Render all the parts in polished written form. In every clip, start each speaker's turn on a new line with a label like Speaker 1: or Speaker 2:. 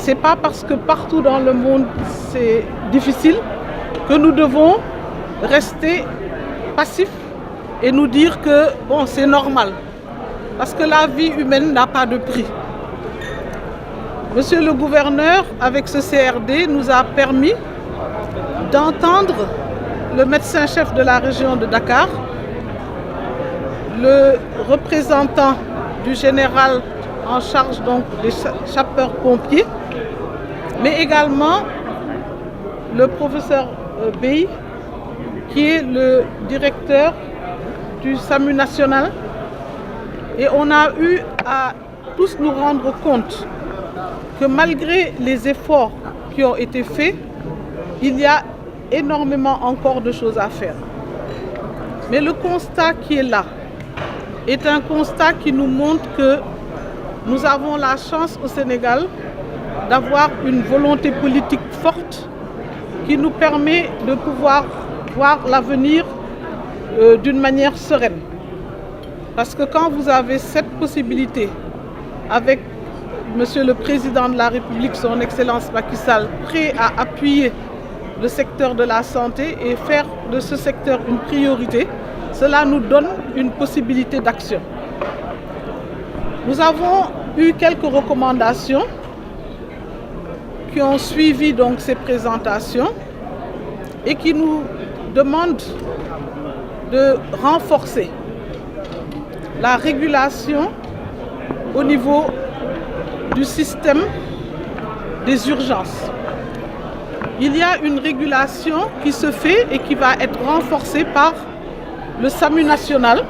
Speaker 1: c'est pas parce que partout dans le monde c'est difficile que nous devons rester passifs et nous dire que bon, c'est normal. Parce que la vie humaine n'a pas de prix. Monsieur le gouverneur, avec ce CRD, nous a permis d'entendre le médecin-chef de la région de Dakar, le représentant du général en charge donc des sapeurs-pompiers, mais également le professeur Bey, qui est le directeur du SAMU national. Et on a eu à tous nous rendre compte que malgré les efforts qui ont été faits, il y a énormément encore de choses à faire. Mais le constat qui est là est un constat qui nous montre que nous avons la chance au Sénégal d'avoir une volonté politique forte qui nous permet de pouvoir voir l'avenir d'une manière sereine. Parce que quand vous avez cette possibilité, avec Monsieur le Président de la République, son Excellence Macky Sall, prêt à appuyer le secteur de la santé et faire de ce secteur une priorité, cela nous donne une possibilité d'action. Nous avons eu quelques recommandations qui ont suivi donc ces présentations et qui nous demandent de renforcer la régulation au niveau du système des urgences. Il y a une régulation qui se fait et qui va être renforcée par le SAMU national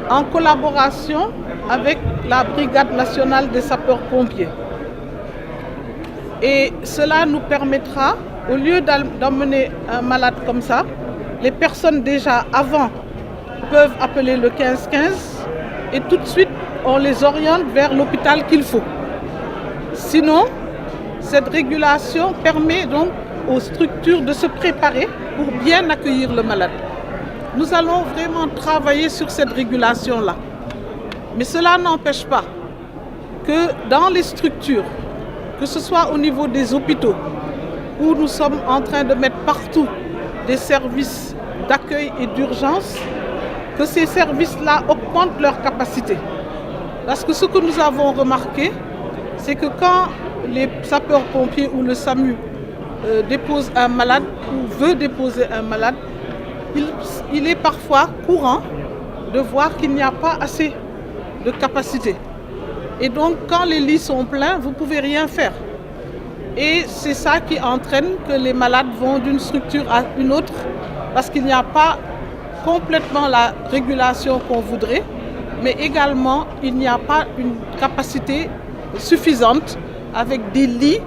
Speaker 1: en collaboration avec la Brigade nationale des sapeurs-pompiers. Et cela nous permettra, au lieu d'emmener un malade comme ça, les personnes déjà avant peuvent appeler le 15-15 et tout de suite on les oriente vers l'hôpital qu'il faut. Sinon, cette régulation permet donc aux structures de se préparer pour bien accueillir le malade. Nous allons vraiment travailler sur cette régulation-là. Mais cela n'empêche pas que dans les structures, que ce soit au niveau des hôpitaux, où nous sommes en train de mettre partout des services d'accueil et d'urgence, que ces services-là augmentent leur capacité. Parce que ce que nous avons remarqué, c'est que quand les sapeurs-pompiers ou le SAMU dépose un malade ou veut déposer un malade, il est parfois courant de voir qu'il n'y a pas assez de capacité. Et donc, quand les lits sont pleins, vous ne pouvez rien faire. Et c'est ça qui entraîne que les malades vont d'une structure à une autre, parce qu'il n'y a pas complètement la régulation qu'on voudrait, mais également il n'y a pas une capacité suffisante avec des lits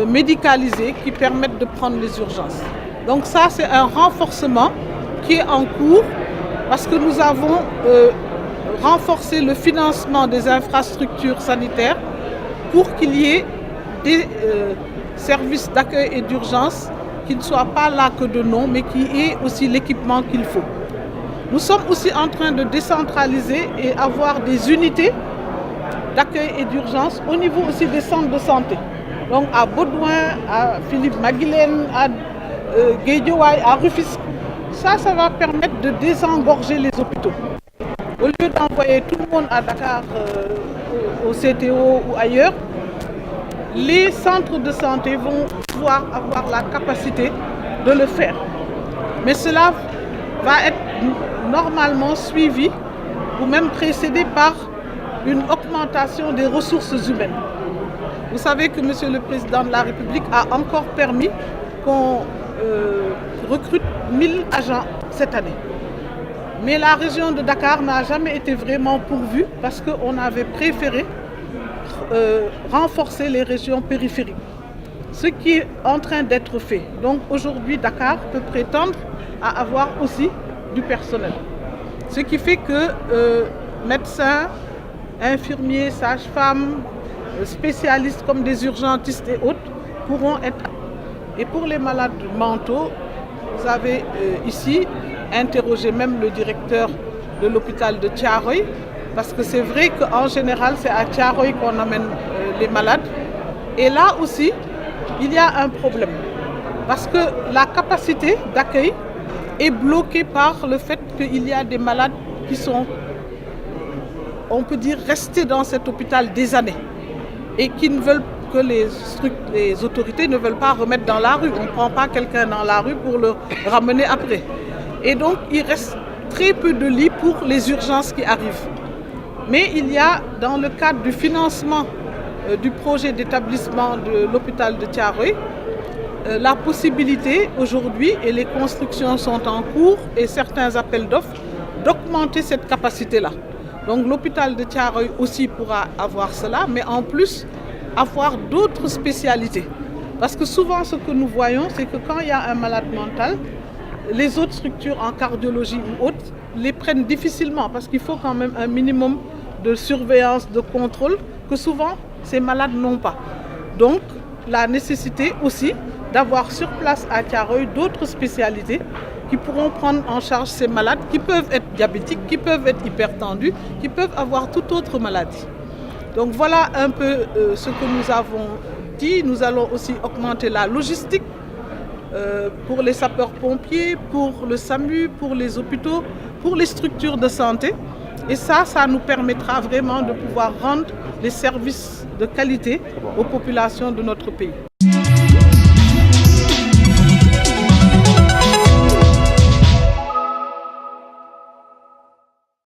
Speaker 1: médicalisés qui permettent de prendre les urgences. Donc ça, c'est un renforcement qui est en cours parce que nous avons renforcé le financement des infrastructures sanitaires pour qu'il y ait des services d'accueil et d'urgence qui ne soient pas là que de nom, mais qui aient aussi l'équipement qu'il faut. Nous sommes aussi en train de décentraliser et avoir des unités d'accueil et d'urgence au niveau aussi des centres de santé. Donc à Baudouin, à Philippe Maguilène, à Guédiawaye, à Rufisque. Ça va permettre de désengorger les hôpitaux. Au lieu d'envoyer tout le monde à Dakar, au CTO ou ailleurs, les centres de santé vont pouvoir avoir la capacité de le faire. Mais cela va être normalement suivi ou même précédé par une augmentation des ressources humaines. Vous savez que Monsieur le Président de la République a encore permis qu'on recrute 1000 agents cette année. Mais la région de Dakar n'a jamais été vraiment pourvue parce qu'on avait préféré renforcer les régions périphériques. Ce qui est en train d'être fait. Donc aujourd'hui, Dakar peut prétendre à avoir aussi du personnel. Ce qui fait que médecins, infirmiers, sages-femmes, spécialistes comme des urgentistes et autres pourront être. Et pour les malades mentaux, vous avez ici interrogé même le directeur de l'hôpital de Thiaroye, parce que c'est vrai qu'en général, c'est à Thiaroye qu'on amène les malades. Et là aussi, il y a un problème. Parce que la capacité d'accueil est bloquée par le fait qu'il y a des malades qui sont, on peut dire, restés dans cet hôpital des années et qui ne veulent que les autorités ne veulent pas remettre dans la rue. On ne prend pas quelqu'un dans la rue pour le ramener après. Et donc, il reste très peu de lits pour les urgences qui arrivent. Mais il y a, dans le cadre du financement du projet d'établissement de l'hôpital de Thiaroye, la possibilité aujourd'hui, et les constructions sont en cours et certains appels d'offres, d'augmenter cette capacité-là. Donc l'hôpital de Thiaroye aussi pourra avoir cela, mais en plus avoir d'autres spécialités. Parce que souvent ce que nous voyons, c'est que quand il y a un malade mental, les autres structures en cardiologie ou autres les prennent difficilement parce qu'il faut quand même un minimum de surveillance, de contrôle que souvent ces malades n'ont pas. Donc la nécessité aussi d'avoir sur place à Thiaroye d'autres spécialités qui pourront prendre en charge ces malades qui peuvent être diabétiques, qui peuvent être hypertendus, qui peuvent avoir toute autre maladie. Donc voilà un peu ce que nous avons dit. Nous allons aussi augmenter la logistique pour les sapeurs-pompiers, pour le SAMU, pour les hôpitaux, pour les structures de santé. Et ça nous permettra vraiment de pouvoir rendre les services de qualité aux populations de notre pays.